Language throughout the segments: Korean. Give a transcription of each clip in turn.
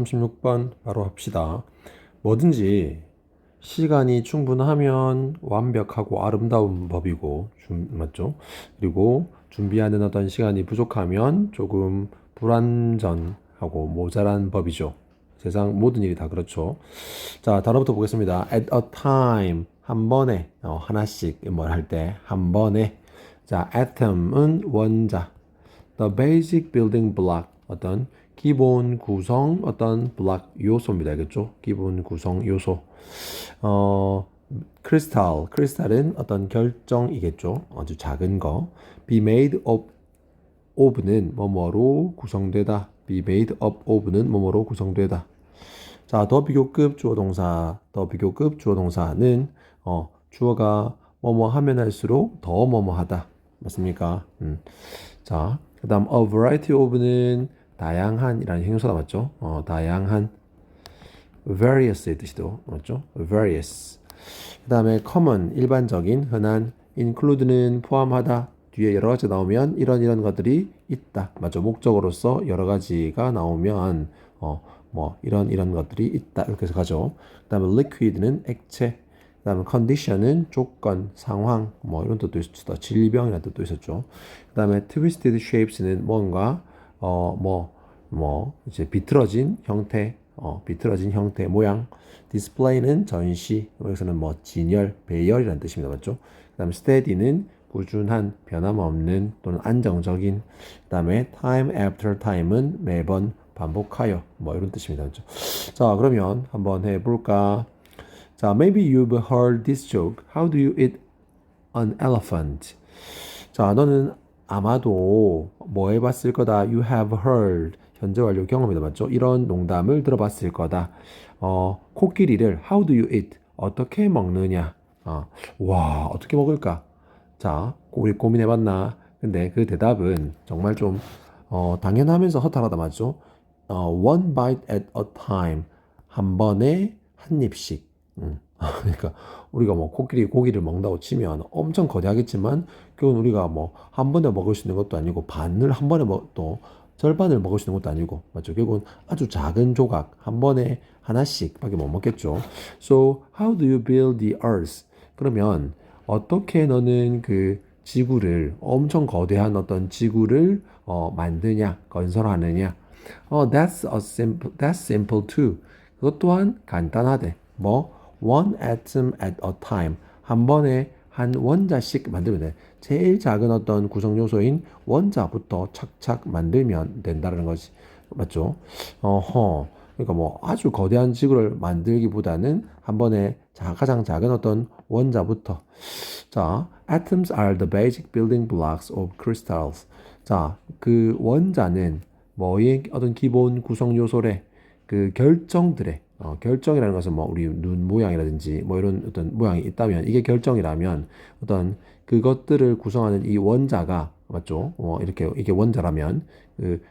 36번 바로 합시다. 뭐든지 시간이 충분하면 완벽하고 아름다운 법이고, 맞죠? 그리고 준비하는 어떤 시간이 부족하면 조금 불완전하고 모자란 법이죠. 세상 모든 일이 다 그렇죠. 자, 단어부터 보겠습니다. At a time, 한 번에, 하나씩 뭘 할 때, 한 번에. 자, atom은 원자. The basic building block, 어떤 기본 구성, 어떤 block 요소입니다. 알겠죠? 기본 구성 요소. 크리스탈은 어떤 결정이겠죠? 아주 작은 거. Be made of는 뭐뭐로 구성되다. Be made up of는 뭐뭐로 구성되다. 자, 더 비교급 주어 동사, 더 비교급 주어 동사는 주어가 뭐뭐 하면 할수록 더 뭐뭐 하다. 맞습니까? 자, 그다음 a variety of는 다양한이라는 형용사가 맞죠? 다양한 various의 뜻이도 맞죠? various. 그다음에 common 일반적인 흔한 include는 포함하다. 뒤에 여러 가지 나오면 이런 것들이 있다. 맞죠? 목적어로서 여러 가지가 나오면 뭐 이런 것들이 있다. 이렇게 해서 가죠. 그다음에 liquid는 액체. 그다음에 condition은 조건, 상황, 뭐 이런 뜻도 있었죠. 질병이라는 뜻도 있었죠. 그다음에 twisted shapes는 뭔가 이제 비틀어진 형태, 모양. display는 전시, 여기서는 뭐 진열, 배열이라는 뜻입니다. 맞죠? 그다음에 steady는 꾸준한, 변함없는 또는 안정적인. 그다음에 time after time은 매번 반복하여, 뭐 이런 뜻입니다. 맞죠? 자, 그러면 한번 해볼까? 자, maybe you've heard this joke. How do you eat an elephant? 자, 너는 아마도 뭐 해봤을 거다. You have heard. 현재 완료 경험이다. 맞죠? 이런 농담을 들어봤을 거다. 코끼리를 how do you eat? 어떻게 먹느냐? 와, 어떻게 먹을까? 자, 우리 고민해봤나? 근데 그 대답은 정말 좀 당연하면서 허탈하다. 맞죠? one bite at a time. 한 번에 한 입씩. 그러니까 우리가 뭐 코끼리 고기를 먹는다고 치면 엄청 거대하겠지만 그건 우리가 뭐 한 번에 먹을 수 있는 것도 아니고 반을 한 번에 또 절반을 먹을 수 있는 것도 아니고 맞죠? 결국은 아주 작은 조각 한 번에 하나씩밖에 못 먹겠죠. So how do you build the earth? 그러면 어떻게 너는 그 지구를 엄청 거대한 어떤 지구를 만드냐 건설하느냐? That's simple too. 그것 또한 간단하대. 뭐 one atom at a time. 한 번에 한 원자씩 만들면 돼. 제일 작은 어떤 구성 요소인 원자부터 착착 만들면 된다는 거지. 맞죠? 그러니까 뭐 아주 거대한 지구를 만들기보다는 한 번에 가장 작은 어떤 원자부터. 자, atoms are the basic building blocks of crystals. 자, 그 원자는 뭐의 어떤 기본 구성 요소래. 그 결정들의 결정이라는 것은 뭐 우리 눈 모양이라든지 뭐 이런 어떤 모양이 있다면 이게 결정이라면 어떤 그것들을 구성하는 이 원자가 맞죠? 이렇게 이게 원자라면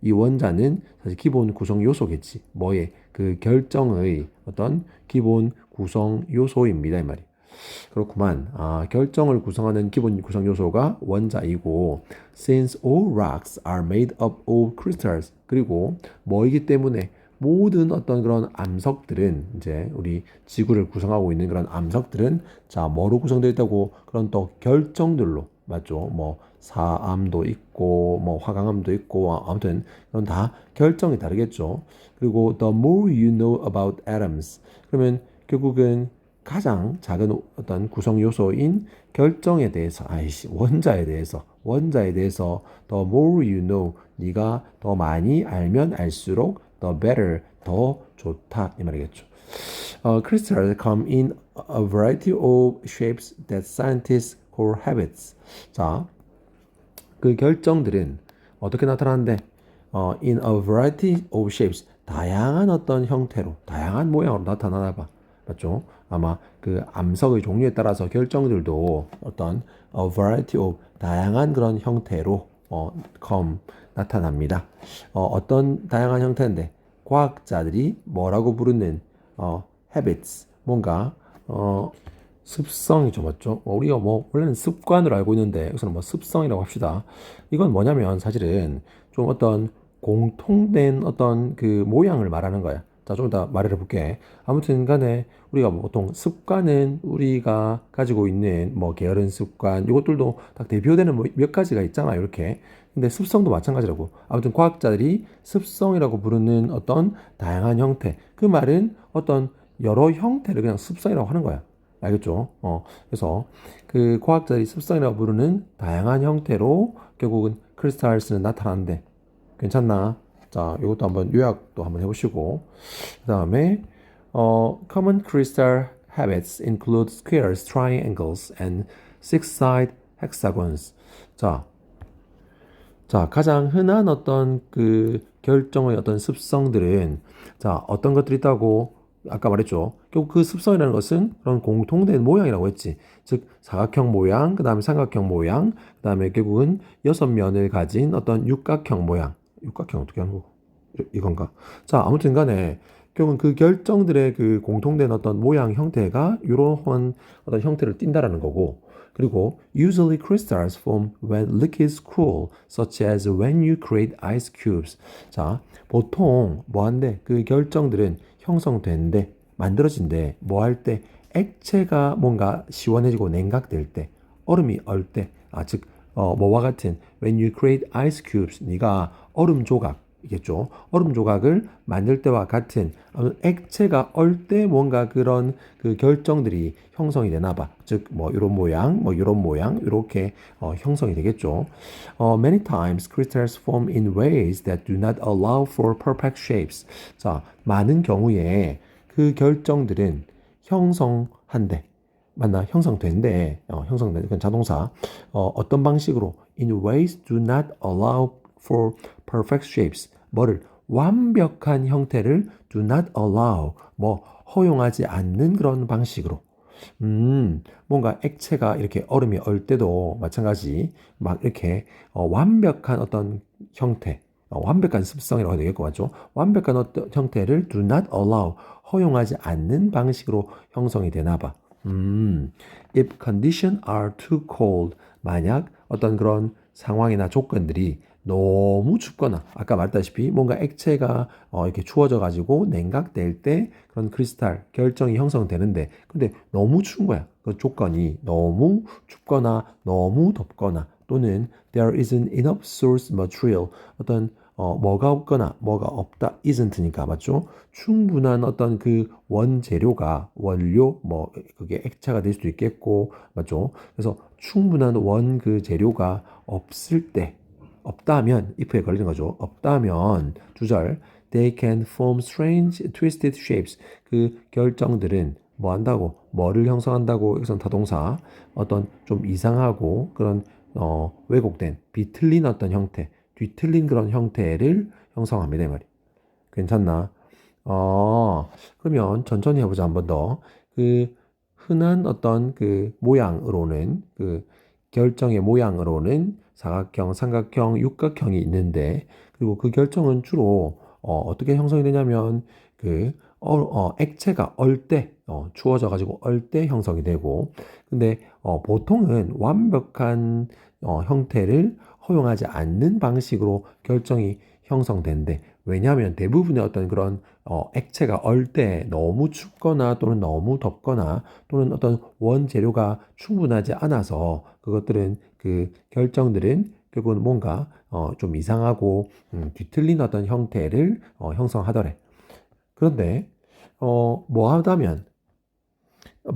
이 원자는 사실 기본 구성 요소겠지. 뭐의 그 결정의 어떤 기본 구성 요소입니다 이 말이. 그렇구만. 결정을 구성하는 기본 구성 요소가 원자이고, since all rocks are made up of crystals. 그리고 뭐이기 때문에 모든 어떤 그런 암석들은 이제 우리 지구를 구성하고 있는 그런 암석들은 자 뭐로 구성되어 있다고 그런 또 결정들로 맞죠? 뭐 사암도 있고 뭐 화강암도 있고 아무튼 그런 다 결정이 다르겠죠. 그리고 the more you know about atoms 그러면 결국은 가장 작은 어떤 구성 요소인 결정에 대해서 원자에 대해서 the more you know 네가 더 많이 알면 알수록 the better 더 좋다 이 말이겠죠. Crystals come in a variety of shapes that scientists call habits. 자, 그 결정들은 어떻게 나타나는데 in a variety of shapes 다양한 어떤 형태로 다양한 모양으로 나타나나 봐. 맞죠? 아마 그 암석의 종류에 따라서 결정들도 어떤 a variety of 다양한 그런 형태로 나타납니다. 어떤 다양한 형태인데 과학자들이 뭐라고 부르는 habits 뭔가 습성이죠, 맞죠? 우리가 뭐 원래는 습관으로 알고 있는데 여기서는 뭐 습성이라고 합시다. 이건 뭐냐면 사실은 좀 어떤 공통된 어떤 그 모양을 말하는 거야. 자, 좀 이따 말을 해볼게. 아무튼 간에 우리가 뭐 보통 습관은 우리가 가지고 있는 뭐 게으른 습관, 이것들도 딱 대표되는 뭐 몇 가지가 있잖아, 이렇게. 근데 습성도 마찬가지라고. 아무튼 과학자들이 습성이라고 부르는 어떤 다양한 형태. 그 말은 어떤 여러 형태를 그냥 습성이라고 하는 거야. 알겠죠? 그래서 그 과학자들이 습성이라고 부르는 다양한 형태로 결국은 크리스탈스는 나타나는데 괜찮나? 자, 이것도 한번 요약도 한번 해보시고 그 다음에 common crystal habits include squares, triangles, and six-side hexagons. 자, 가장 흔한 어떤 그 결정의 어떤 습성들은 자, 어떤 것들이 있다고 아까 말했죠. 결국 그 습성이라는 것은 그런 공통된 모양이라고 했지. 즉, 사각형 모양, 그 다음에 삼각형 모양, 그 다음에 결국은 여섯 면을 가진 어떤 육각형 모양. 육각형 어떻게 하는 거? 이건가? 자, 아무튼 간에 결국은 그 결정들의 그 공통된 어떤 모양 형태가 이러한 어떤 형태를 띈다라는 거고 그리고 usually crystals form when liquids cool, such as when you create ice cubes. 자, 보통 뭐 한데 그 결정들은 형성된대, 만들어진대, 뭐 할 때 액체가 뭔가 시원해지고 냉각될 때, 얼음이 얼 때, 즉 뭐와 같은 when you create ice cubes, 네가 얼음 조각 이겠죠. 얼음 조각을 만들 때와 같은 액체가 얼 때 뭔가 그런 그 결정들이 형성이 되나 봐. 즉, 뭐 이런 모양, 뭐 이런 모양 이렇게 형성이 되겠죠. Many times crystals form in ways that do not allow for perfect shapes. 자, 많은 경우에 그 결정들은 형성한대. 맞나? 형성된대. 형성된 그건 자동사. 어떤 방식으로 in ways do not allow for perfect shapes. 뭐를 완벽한 형태를 do not allow. 뭐 허용하지 않는 그런 방식으로. 뭔가 액체가 이렇게 얼음이 얼 때도 마찬가지 막 이렇게 완벽한 어떤 형태, 완벽한 습성이라고 해야 되겠고 맞죠? 완벽한 어떤 형태를 do not allow, 허용하지 않는 방식으로 형성이 되나 봐. If conditions are too cold, 만약 어떤 그런 상황이나 조건들이 너무 춥거나 아까 말했다시피 뭔가 액체가 이렇게 추워져 가지고 냉각될 때 그런 크리스탈 결정이 형성되는데 근데 너무 추운 거야. 그 조건이 너무 춥거나 너무 덥거나 또는 there isn't enough source material 어떤 뭐가 없거나 뭐가 없다 isn't니까 맞죠? 충분한 어떤 그 원재료가 원료 뭐 그게 액체가 될 수도 있겠고 맞죠? 그래서 충분한 원 그 재료가 없을 때 없다면 if에 걸리는 거죠. 없다면 두 절 they can form strange twisted shapes 그 결정들은 뭐 한다고 뭐를 형성한다고 여기선 타동사 어떤 좀 이상하고 그런 왜곡된 비틀린 어떤 형태 뒤틀린 그런 형태를 형성합니다 이 말이 괜찮나? 그러면 천천히 해보자 한 번 더. 그 흔한 어떤 그 모양으로는 그 결정의 모양으로는 사각형, 삼각형, 육각형이 있는데 그리고 그 결정은 주로 어떻게 형성이 되냐면 그 액체가 얼 때 추워져 가지고 얼 때 형성이 되고 근데 보통은 완벽한 형태를 허용하지 않는 방식으로 결정이 형성된대. 왜냐하면 대부분의 어떤 그런 액체가 얼 때 너무 춥거나 또는 너무 덥거나 또는 어떤 원재료가 충분하지 않아서 그것들은 그 결정들은 결국은 뭔가 좀 이상하고 뒤틀린 어떤 형태를 형성하더래. 그런데 뭐 하다면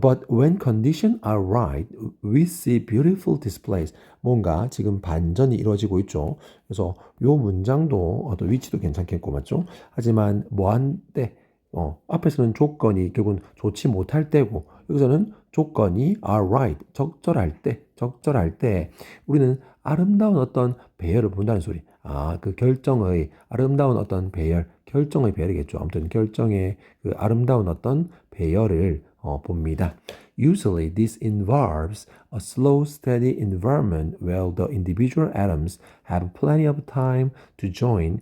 But when conditions are right, we see beautiful displays. 뭔가 지금 반전이 이루어지고 있죠. 그래서 요 문장도 어떤 위치도 괜찮겠고 맞죠? 하지만 뭐한 때, 앞에서는 조건이 결국은 좋지 못할 때고 여기서는 조건이 are right, 적절할 때 우리는 아름다운 어떤 배열을 본다는 소리. 그 결정의 아름다운 어떤 배열, 결정의 배열이겠죠. 아무튼 결정의 그 아름다운 어떤 배열을 봅니다. Usually this involves a slow, steady environment where the individual atoms have plenty of time to join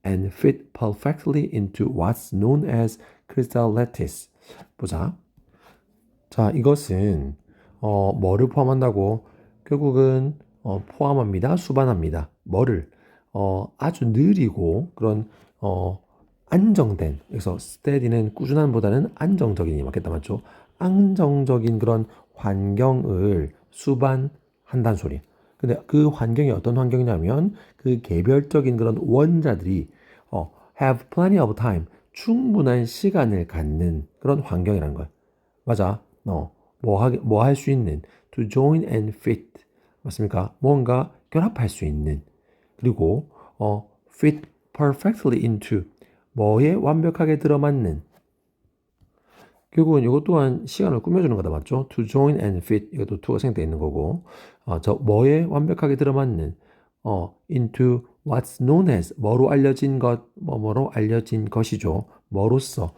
and fit perfectly into what's known as crystal lattice. 보자. 자, 이것은 뭐를 포함한다고? 결국은 포함합니다. 수반합니다. 뭐를? 아주 느리고 그런 안정된, 그래서 steady는 꾸준함보다는 안정적인이 맞겠다, 맞죠? 안정적인 그런 환경을 수반한다는 소리. 근데 그 환경이 어떤 환경이냐면 그 개별적인 그런 원자들이 have plenty of time, 충분한 시간을 갖는 그런 환경이라는 거야. 맞아. 뭐 할 수 있는 to join and fit. 맞습니까? 뭔가 결합할 수 있는. 그리고 fit perfectly into 뭐에 완벽하게 들어맞는. 결국은 이것 또한 시간을 꾸며주는 거다, 맞죠? To join and fit 이것도 to가 생략되어 있는 거고, 저 뭐에 완벽하게 들어맞는 into what's known as 뭐로 알려진 것, 뭐로 알려진 것이죠. 뭐로써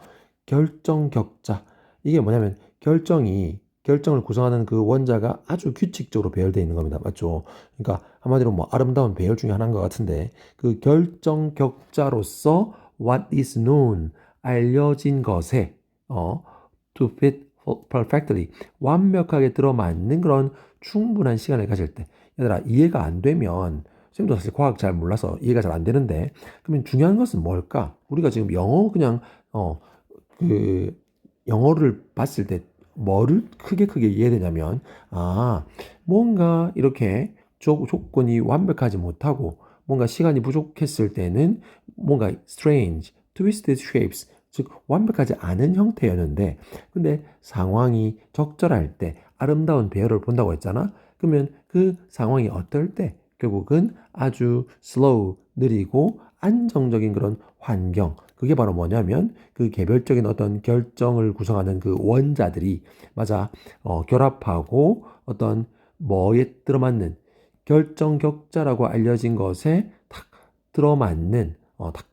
결정격자. 이게 뭐냐면 결정을 구성하는 그 원자가 아주 규칙적으로 배열되어 있는 겁니다. 맞죠? 그러니까 한마디로 뭐 아름다운 배열 중에 하나인 것 같은데 그 결정격자로서 what is known 알려진 것에 to fit perfectly 완벽하게 들어맞는 그런 충분한 시간을 가질 때 얘들아 이해가 안 되면 쌤도 사실 과학 잘 몰라서 이해가 잘 안 되는데 그러면 중요한 것은 뭘까? 우리가 지금 영어 그냥 그 영어를 봤을 때 뭐를 크게 이해되냐면 뭔가 이렇게 조건이 완벽하지 못하고 뭔가 시간이 부족했을 때는 뭔가 strange, twisted shapes 즉 완벽하지 않은 형태였는데 근데 상황이 적절할 때 아름다운 배열을 본다고 했잖아. 그러면 그 상황이 어떨 때 결국은 아주 slow, 느리고 안정적인 그런 환경 그게 바로 뭐냐면 그 개별적인 어떤 결정을 구성하는 그 원자들이 맞아 결합하고 어떤 뭐에 들어맞는 결정격자라고 알려진 것에 탁 들어맞는 탁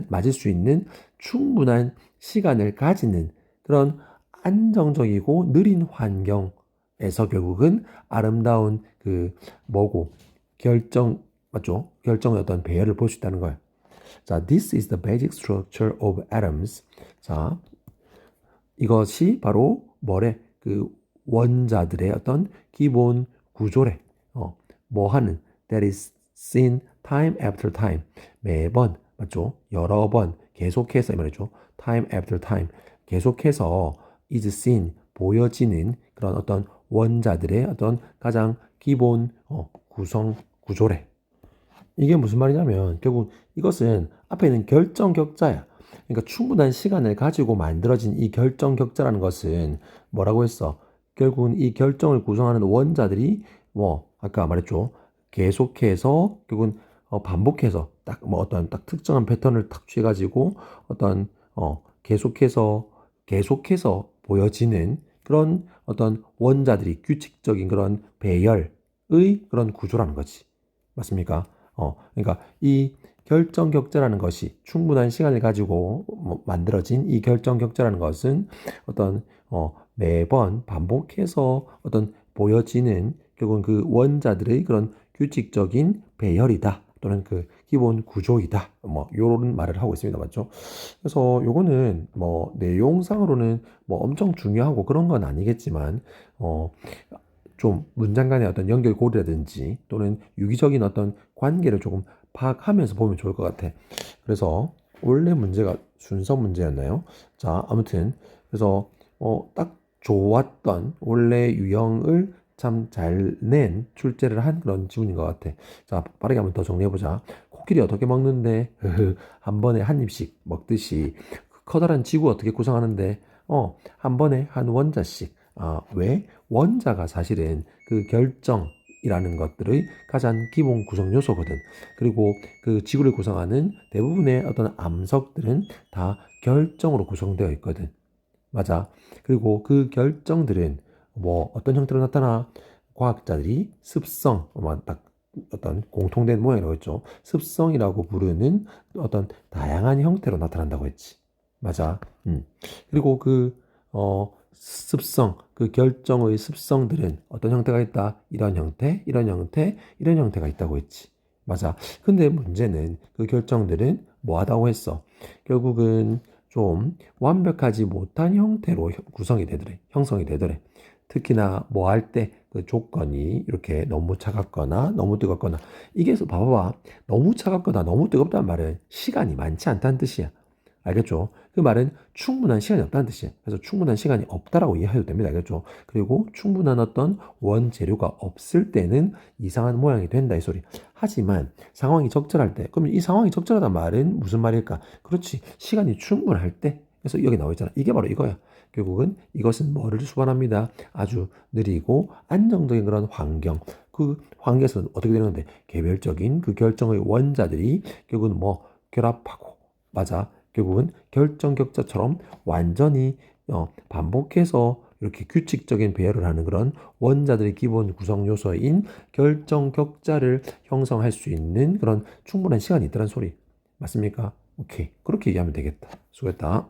맞을 수 있는 충분한 시간을 가지는 그런 안정적이고 느린 환경에서 결국은 아름다운 그 뭐고 결정 맞죠? 결정의 어떤 배열을 볼 수 있다는 거예요. 자, this is the basic structure of atoms. 자, 이것이 바로 뭐래? 그 원자들의 어떤 기본 구조래. 뭐 하는? That is seen time after time. 매번, 맞죠? 여러 번, 계속해서 이 말이죠. Time after time. 계속해서 is seen, 보여지는 그런 어떤 원자들의 어떤 가장 기본 구성 구조래. 이게 무슨 말이냐면 결국 이것은 앞에 있는 결정격자야. 그러니까 충분한 시간을 가지고 만들어진 이 결정격자라는 것은 뭐라고 했어? 결국은 이 결정을 구성하는 원자들이 뭐 아까 말했죠. 계속해서 결국은 반복해서 딱 뭐 어떤 딱 특정한 패턴을 딱 취해가지고 어떤 계속해서 보여지는 그런 어떤 원자들이 규칙적인 그런 배열의 그런 구조라는 거지. 맞습니까? 그러니까 이 결정격자라는 것이 충분한 시간을 가지고 만들어진 이 결정격자라는 것은 어떤 매번 반복해서 어떤 보여지는 결국은 그 원자들의 그런 규칙적인 배열이다 또는 그 기본 구조이다 뭐 요런 말을 하고 있습니다. 맞죠? 그래서 요거는 뭐 내용상으로는 뭐 엄청 중요하고 그런 건 아니겠지만 좀 문장 간의 어떤 연결고리라든지 또는 유기적인 어떤 관계를 조금 파악하면서 보면 좋을 것 같아. 그래서 원래 문제가 순서 문제였나요? 자, 아무튼 그래서 딱 좋았던 원래 유형을 참 잘 낸 출제를 한 그런 지문인 것 같아. 자, 빠르게 한번 더 정리해보자. 코끼리 어떻게 먹는데? 한 번에 한 입씩 먹듯이 그 커다란 지구 어떻게 구성하는데? 한 번에 한 원자씩. 왜? 원자가 사실은 그 결정이라는 것들의 가장 기본 구성 요소거든. 그리고 그 지구를 구성하는 대부분의 어떤 암석들은 다 결정으로 구성되어 있거든. 맞아. 그리고 그 결정들은 뭐 어떤 형태로 나타나? 과학자들이 습성, 딱 어떤 공통된 모양이라고 했죠. 습성이라고 부르는 어떤 다양한 형태로 나타난다고 했지. 맞아. 그리고 습성, 그 결정의 습성들은 어떤 형태가 있다? 이런 형태, 이런 형태, 이런 형태가 있다고 했지. 맞아. 근데 문제는 그 결정들은 뭐 하다고 했어? 결국은 좀 완벽하지 못한 형태로 구성이 되더래. 형성이 되더래. 특히나 뭐 할 때 그 조건이 이렇게 너무 차갑거나 너무 뜨겁거나 이게 봐봐봐. 너무 차갑거나 너무 뜨겁다는 말은 시간이 많지 않다는 뜻이야. 알겠죠? 그 말은 충분한 시간이 없다는 뜻이에요. 그래서 충분한 시간이 없다라고 이해해도 됩니다. 알겠죠? 그리고 충분한 어떤 원재료가 없을 때는 이상한 모양이 된다 이 소리. 하지만 상황이 적절할 때, 그러면 이 상황이 적절하단 말은 무슨 말일까? 그렇지. 시간이 충분할 때. 그래서 여기 나와 있잖아. 이게 바로 이거야. 결국은 이것은 뭐를 수반합니다. 아주 느리고 안정적인 그런 환경. 그 환경에서 어떻게 되는 건데 개별적인 그 결정의 원자들이 결국은 뭐 결합하고 맞아. 결국은 결정격자처럼 완전히 반복해서 이렇게 규칙적인 배열을 하는 그런 원자들의 기본 구성 요소인 결정격자를 형성할 수 있는 그런 충분한 시간이 있다는 소리. 맞습니까? 오케이. 그렇게 얘기하면 되겠다. 수고했다.